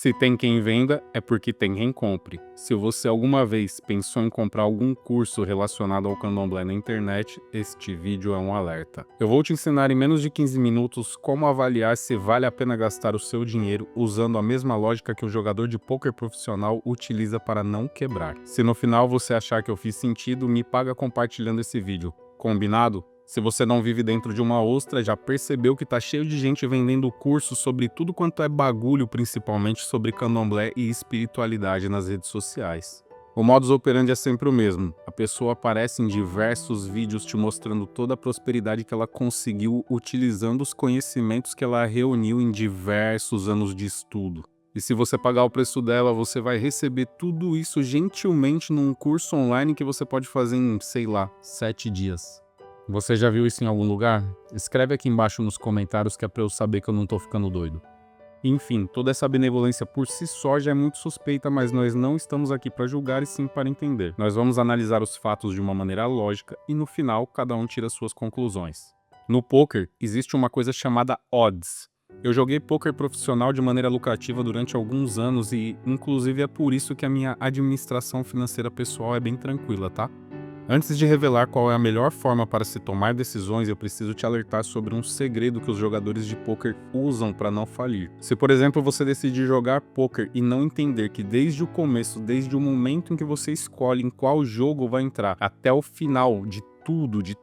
Se tem quem venda, é porque tem quem compre. Se você alguma vez pensou em comprar algum curso relacionado ao candomblé na internet, este vídeo é um alerta. Eu vou te ensinar em menos de 15 minutos como avaliar se vale a pena gastar o seu dinheiro usando a mesma lógica que o jogador de pôquer profissional utiliza para não quebrar. Se no final você achar que eu fiz sentido, me paga compartilhando esse vídeo. Combinado? Se você não vive dentro de uma ostra, já percebeu que tá cheio de gente vendendo cursos sobre tudo quanto é bagulho, principalmente sobre candomblé e espiritualidade nas redes sociais. O modus operandi é sempre o mesmo. A pessoa aparece em diversos vídeos te mostrando toda a prosperidade que ela conseguiu utilizando os conhecimentos que ela reuniu em diversos anos de estudo. E se você pagar o preço dela, você vai receber tudo isso gentilmente num curso online que você pode fazer em, sei lá, 7 dias. Você já viu isso em algum lugar? Escreve aqui embaixo nos comentários que é pra eu saber que eu não tô ficando doido. Enfim, toda essa benevolência por si só já é muito suspeita, mas nós não estamos aqui para julgar e sim para entender. Nós vamos analisar os fatos de uma maneira lógica e no final cada um tira suas conclusões. No poker existe uma coisa chamada odds. Eu joguei poker profissional de maneira lucrativa durante alguns anos e inclusive é por isso que a minha administração financeira pessoal é bem tranquila, tá? Antes de revelar qual é a melhor forma para se tomar decisões, eu preciso te alertar sobre um segredo que os jogadores de pôquer usam para não falir. Se, por exemplo, você decidir jogar pôquer e não entender que desde o começo, desde o momento em que você escolhe em qual jogo vai entrar, até o final de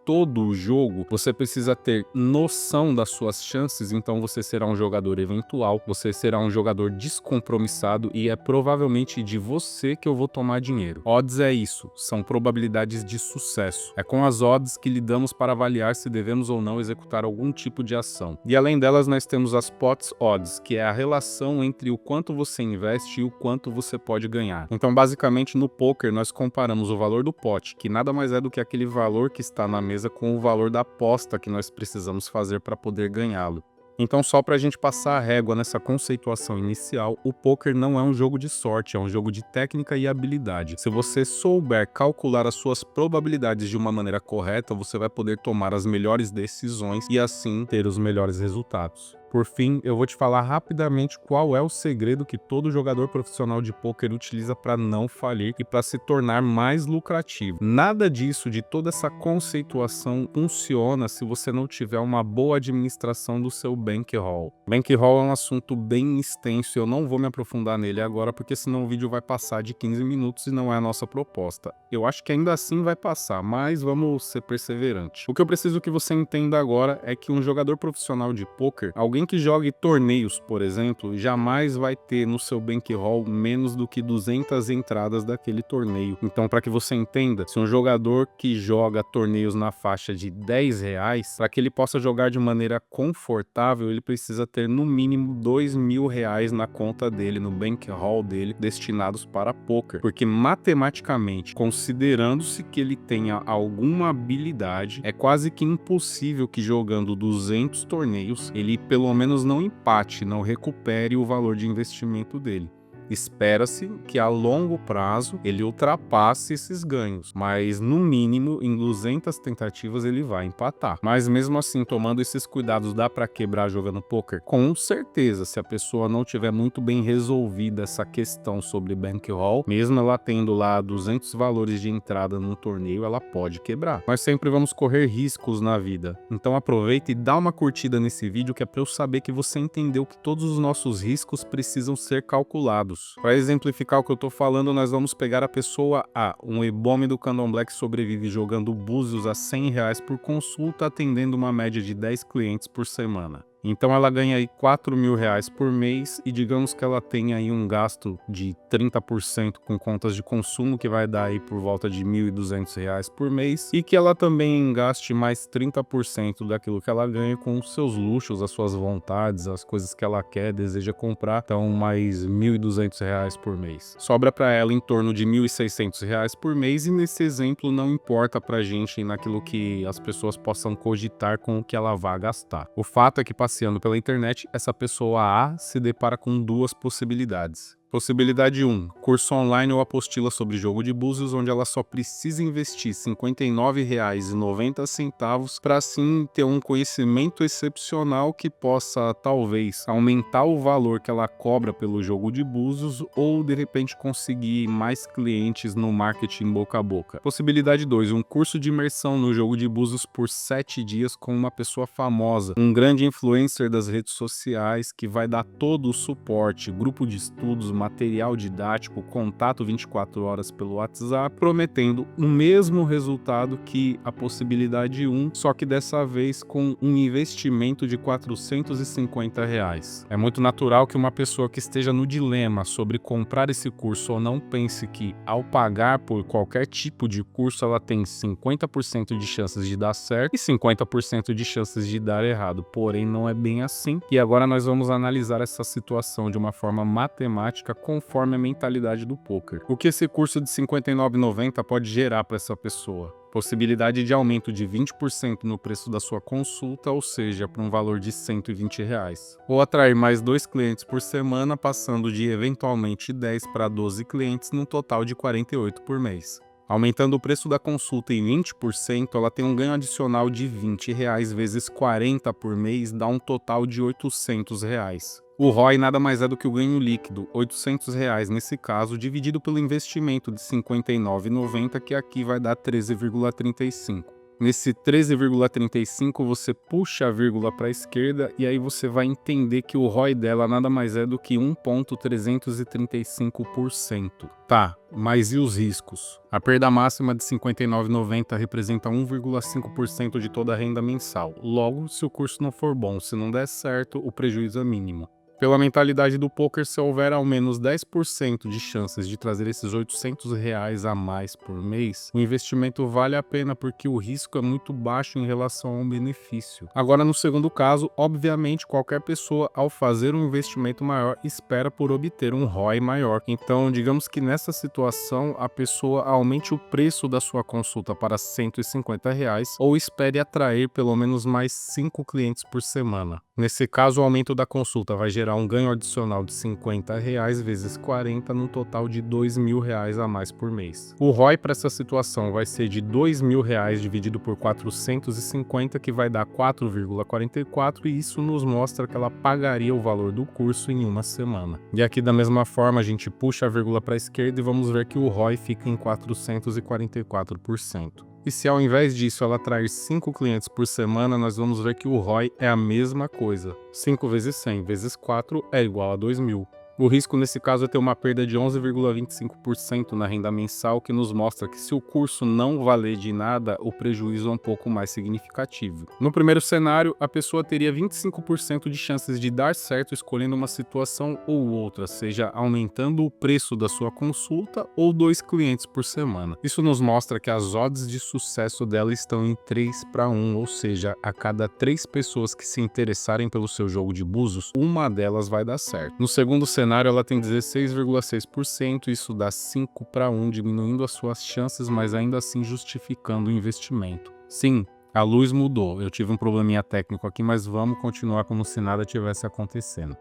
todo o jogo, você precisa ter noção das suas chances, então você será um jogador eventual, você será um jogador descompromissado e é provavelmente de você que eu vou tomar dinheiro. Odds é isso, são probabilidades de sucesso. É com as odds que lidamos para avaliar se devemos ou não executar algum tipo de ação. E além delas, nós temos as pots odds, que é a relação entre o quanto você investe e o quanto você pode ganhar. Então, basicamente, no poker, nós comparamos o valor do pote, que nada mais é do que aquele valor que está na mesa com o valor da aposta que nós precisamos fazer para poder ganhá-lo. Então, só para a gente passar a régua nessa conceituação inicial, o poker não é um jogo de sorte, é um jogo de técnica e habilidade. Se você souber calcular as suas probabilidades de uma maneira correta, você vai poder tomar as melhores decisões e assim ter os melhores resultados. Por fim, eu vou te falar rapidamente qual é o segredo que todo jogador profissional de pôquer utiliza para não falir e para se tornar mais lucrativo. Nada disso, de toda essa conceituação, funciona se você não tiver uma boa administração do seu bankroll. Bankroll é um assunto bem extenso e eu não vou me aprofundar nele agora porque senão o vídeo vai passar de 15 minutos e não é a nossa proposta. Eu acho que ainda assim vai passar, mas vamos ser perseverantes. O que eu preciso que você entenda agora é que um jogador profissional de pôquer, alguém que jogue torneios, por exemplo, jamais vai ter no seu bankroll menos do que 200 entradas daquele torneio. Então, para que você entenda, se um jogador que joga torneios na faixa de R$10, para que ele possa jogar de maneira confortável, ele precisa ter no mínimo R$2.000 na conta dele, no bankroll dele, destinados para pôquer. Porque matematicamente, considerando-se que ele tenha alguma habilidade, é quase que impossível que jogando 200 torneios, ele pelo menos não empate, não recupere o valor de investimento dele. Espera-se que a longo prazo ele ultrapasse esses ganhos, mas no mínimo em 200 tentativas ele vai empatar. Mas mesmo assim, tomando esses cuidados, dá para quebrar jogando poker? Com certeza, se a pessoa não tiver muito bem resolvida essa questão sobre bankroll, mesmo ela tendo lá 200 valores de entrada no torneio, ela pode quebrar. Nós sempre vamos correr riscos na vida, então aproveita e dá uma curtida nesse vídeo que é para eu saber que você entendeu que todos os nossos riscos precisam ser calculados. Para exemplificar o que eu tô falando, nós vamos pegar a pessoa A, um ebome do candomblé que sobrevive jogando búzios a R$100 por consulta, atendendo uma média de 10 clientes por semana. Então ela ganha aí R$4.000 por mês e digamos que ela tenha aí um gasto de 30% com contas de consumo, que vai dar aí por volta de R$1.200 por mês, e que ela também gaste mais 30% daquilo que ela ganha com os seus luxos, as suas vontades, as coisas que ela quer, deseja comprar, então mais R$1.200 por mês. Sobra para ela em torno de R$1.600 por mês e nesse exemplo não importa pra gente naquilo que as pessoas possam cogitar com o que ela vai gastar. O fato é que passeando pela internet, essa pessoa A se depara com duas possibilidades. Possibilidade 1. Curso online ou apostila sobre jogo de búzios, onde ela só precisa investir R$ 59,90 para assim ter um conhecimento excepcional que possa, talvez, aumentar o valor que ela cobra pelo jogo de búzios ou, de repente, conseguir mais clientes no marketing boca a boca. Possibilidade 2. Um curso de imersão no jogo de búzios por 7 dias com uma pessoa famosa, um grande influencer das redes sociais que vai dar todo o suporte, grupo de estudos, material didático, contato 24 horas pelo WhatsApp, prometendo o mesmo resultado que a possibilidade 1, só que dessa vez com um investimento de R$ 450. É muito natural que uma pessoa que esteja no dilema sobre comprar esse curso ou não pense que, ao pagar por qualquer tipo de curso, ela tem 50% de chances de dar certo e 50% de chances de dar errado. Porém, não é bem assim. E agora nós vamos analisar essa situação de uma forma matemática conforme a mentalidade do poker. O que esse curso de R$ 59,90 pode gerar para essa pessoa? Possibilidade de aumento de 20% no preço da sua consulta, ou seja, para um valor de R$ 120. Ou atrair mais 2 clientes por semana, passando de eventualmente 10 para 12 clientes, num total de 48 por mês. Aumentando o preço da consulta em 20%, ela tem um ganho adicional de R$ 20 vezes 40 por mês, dá um total de R$ 800. O ROI nada mais é do que o ganho líquido, R$ 800 nesse caso, dividido pelo investimento de R$ 59,90, que aqui vai dar 13,35. Nesse 13,35 você puxa a vírgula para a esquerda e aí você vai entender que o ROI dela nada mais é do que 1,335%. Tá, mas e os riscos? A perda máxima de R$ 59,90 representa 1,5% de toda a renda mensal. Logo, se o curso não for bom, se não der certo, o prejuízo é mínimo. Pela mentalidade do poker, se houver ao menos 10% de chances de trazer esses R$ 800 a mais por mês, o investimento vale a pena porque o risco é muito baixo em relação ao benefício. Agora, no segundo caso, obviamente, qualquer pessoa, ao fazer um investimento maior, espera por obter um ROI maior. Então, digamos que nessa situação, a pessoa aumente o preço da sua consulta para R$ 150 ou espere atrair pelo menos mais 5 clientes por semana. Nesse caso, o aumento da consulta vai gerar um ganho adicional de R$ 50 vezes 40, num total de R$ 2.000 a mais por mês. O ROI para essa situação vai ser de R$ 2.000 dividido por 450, que vai dar 4,44, e isso nos mostra que ela pagaria o valor do curso em uma semana. E aqui, da mesma forma, a gente puxa a vírgula para a esquerda e vamos ver que o ROI fica em 444%. E se ao invés disso ela atrair 5 clientes por semana, nós vamos ver que o ROI é a mesma coisa. 5 vezes 100 vezes 4 é igual a 2.000. O risco nesse caso é ter uma perda de 11,25% na renda mensal, que nos mostra que se o curso não valer de nada, o prejuízo é um pouco mais significativo. No primeiro cenário, a pessoa teria 25% de chances de dar certo escolhendo uma situação ou outra, seja aumentando o preço da sua consulta ou 2 clientes por semana. Isso nos mostra que as odds de sucesso dela estão em 3 para 1, ou seja, a cada 3 pessoas que se interessarem pelo seu jogo de búzios, uma delas vai dar certo. No segundo cenário, ela tem 16,6%, isso dá 5 para 1, diminuindo as suas chances, mas ainda assim justificando o investimento. Sim, a luz mudou, eu tive um probleminha técnico aqui, mas vamos continuar como se nada tivesse acontecendo.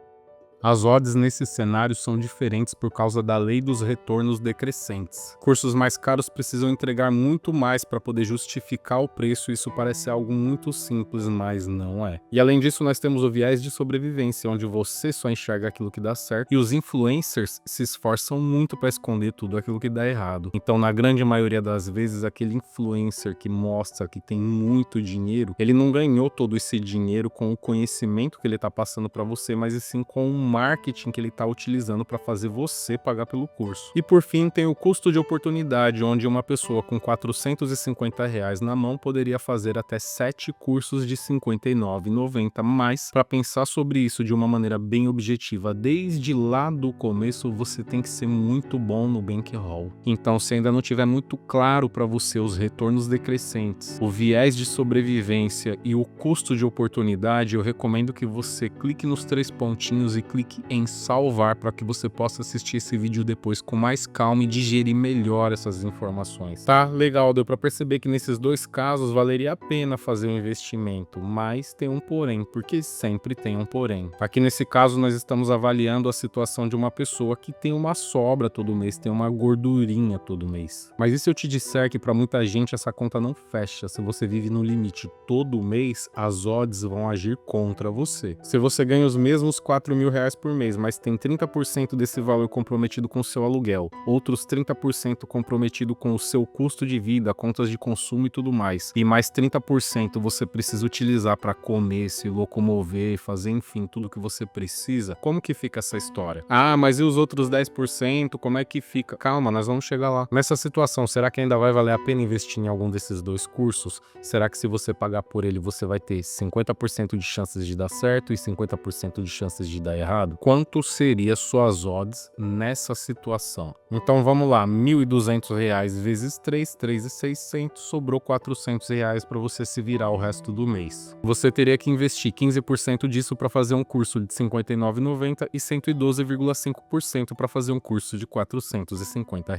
As odds nesse cenário são diferentes por causa da lei dos retornos decrescentes. Cursos mais caros precisam entregar muito mais para poder justificar o preço, e isso parece algo muito simples, mas não é. E além disso, nós temos o viés de sobrevivência, onde você só enxerga aquilo que dá certo, e os influencers se esforçam muito para esconder tudo aquilo que dá errado. Então, na grande maioria das vezes, aquele influencer que mostra que tem muito dinheiro, ele não ganhou todo esse dinheiro com o conhecimento que ele está passando para você, mas e sim com o marketing que ele está utilizando para fazer você pagar pelo curso. E por fim, tem o custo de oportunidade, onde uma pessoa com R$ 450 na mão poderia fazer até 7 cursos de R$ 59,90, mas para pensar sobre isso de uma maneira bem objetiva, desde lá do começo, você tem que ser muito bom no bankroll. Então, se ainda não tiver muito claro para você os retornos decrescentes, o viés de sobrevivência e o custo de oportunidade, eu recomendo que você clique nos 3 pontinhos e clique clique em salvar para que você possa assistir esse vídeo depois com mais calma e digerir melhor essas informações. Tá, legal, deu para perceber que nesses dois casos valeria a pena fazer um investimento, mas tem um porém, porque sempre tem um porém. Aqui nesse caso nós estamos avaliando a situação de uma pessoa que tem uma sobra todo mês, tem uma gordurinha todo mês. Mas e se eu te disser que para muita gente essa conta não fecha? Se você vive no limite todo mês, as odds vão agir contra você. Se você ganha os mesmos R$ 4.000 por mês, mas tem 30% desse valor comprometido com o seu aluguel, outros 30% comprometido com o seu custo de vida, contas de consumo e tudo mais, e mais 30% você precisa utilizar para comer, se locomover, fazer, enfim, tudo que você precisa, como que fica essa história? Ah, mas e os outros 10%, como é que fica? Calma, nós vamos chegar lá. Nessa situação, será que ainda vai valer a pena investir em algum desses dois cursos? Será que se você pagar por ele, você vai ter 50% de chances de dar certo e 50% de chances de dar errado? Quanto seria suas odds nessa situação? Então vamos lá, R$ 1.200 vezes 3, 3.600, sobrou R$ 400 para você se virar o resto do mês. Você teria que investir 15% disso para fazer um curso de R$ 59,90 e 112,5% para fazer um curso de R$ 450.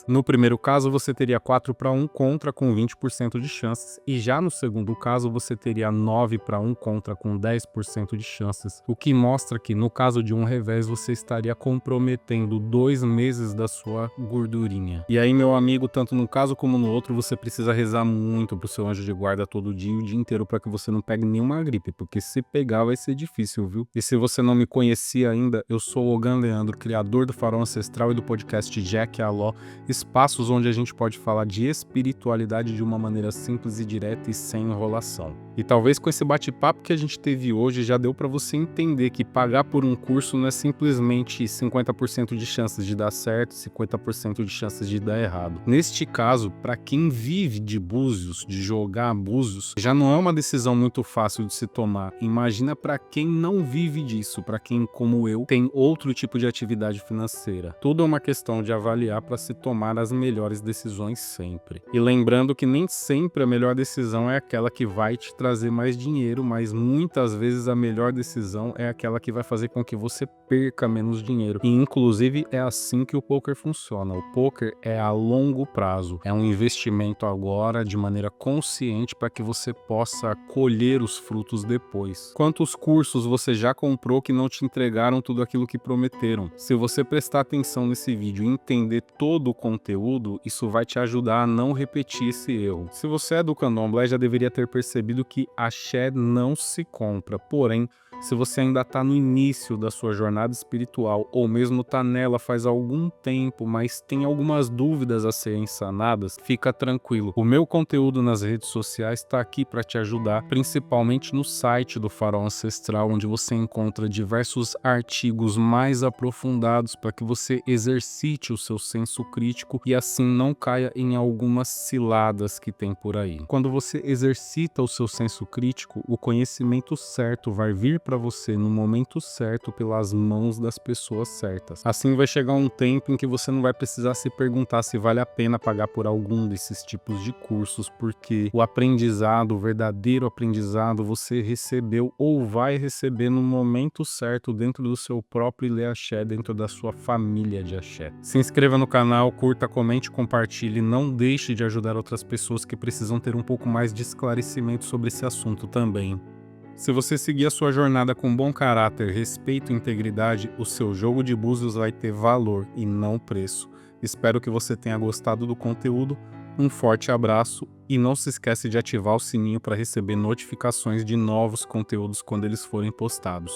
No primeiro caso, você teria 4-1 contra com 20% de chances, e já no segundo caso, você teria 9-1 contra com 10% de chances, o que mostra que no caso de um revés, você estaria comprometendo 2 meses da sua gordurinha. E aí, meu amigo, tanto no caso como no outro, você precisa rezar muito pro seu anjo de guarda todo dia e o dia inteiro para que você não pegue nenhuma gripe, porque se pegar vai ser difícil, viu? E se você não me conhecia ainda, eu sou o Ogan Leandro, criador do Faraó Ancestral e do podcast Jack Aló, espaços onde a gente pode falar de espiritualidade de uma maneira simples e direta e sem enrolação. E talvez com esse bate-papo que a gente teve hoje já deu para você entender que pagar por um curso não é simplesmente 50% de chances de dar certo e 50% de chances de dar errado. Neste caso, para quem vive de búzios, de jogar búzios, já não é uma decisão muito fácil de se tomar. Imagina para quem não vive disso, para quem, como eu, tem outro tipo de atividade financeira. Tudo é uma questão de avaliar para se tomar as melhores decisões sempre. E lembrando que nem sempre a melhor decisão é aquela que vai te trazer mais dinheiro, mas muitas vezes a melhor decisão é aquela que vai fazer com que você perca menos dinheiro. E inclusive é assim que o poker funciona. O poker é a longo prazo, é um investimento agora de maneira consciente para que você possa colher os frutos depois. Quantos cursos você já comprou que não te entregaram tudo aquilo que prometeram? Se você prestar atenção nesse vídeo e entender todo o conteúdo, isso vai te ajudar a não repetir esse erro. Se você é do candomblé, já deveria ter percebido que axé não se compra, porém, se você ainda está no início da sua jornada espiritual ou mesmo está nela faz algum tempo, mas tem algumas dúvidas a serem sanadas, fica tranquilo. O meu conteúdo nas redes sociais está aqui para te ajudar, principalmente no site do Faraó Ancestral, onde você encontra diversos artigos mais aprofundados para que você exercite o seu senso crítico e assim não caia em algumas ciladas que tem por aí. Quando você exercita o seu senso crítico, o conhecimento certo vai vir para você no momento certo pelas mãos das pessoas certas. Assim vai chegar um tempo em que você não vai precisar se perguntar se vale a pena pagar por algum desses tipos de cursos, porque o aprendizado, o verdadeiro aprendizado, você recebeu ou vai receber no momento certo dentro do seu próprio Ilê Axé, dentro da sua família de axé. Se inscreva no canal, curta, comente, compartilhe, não deixe de ajudar outras pessoas que precisam ter um pouco mais de esclarecimento sobre esse assunto também. Se você seguir a sua jornada com bom caráter, respeito e integridade, o seu jogo de búzios vai ter valor e não preço. Espero que você tenha gostado do conteúdo. Um forte abraço e não se esquece de ativar o sininho para receber notificações de novos conteúdos quando eles forem postados.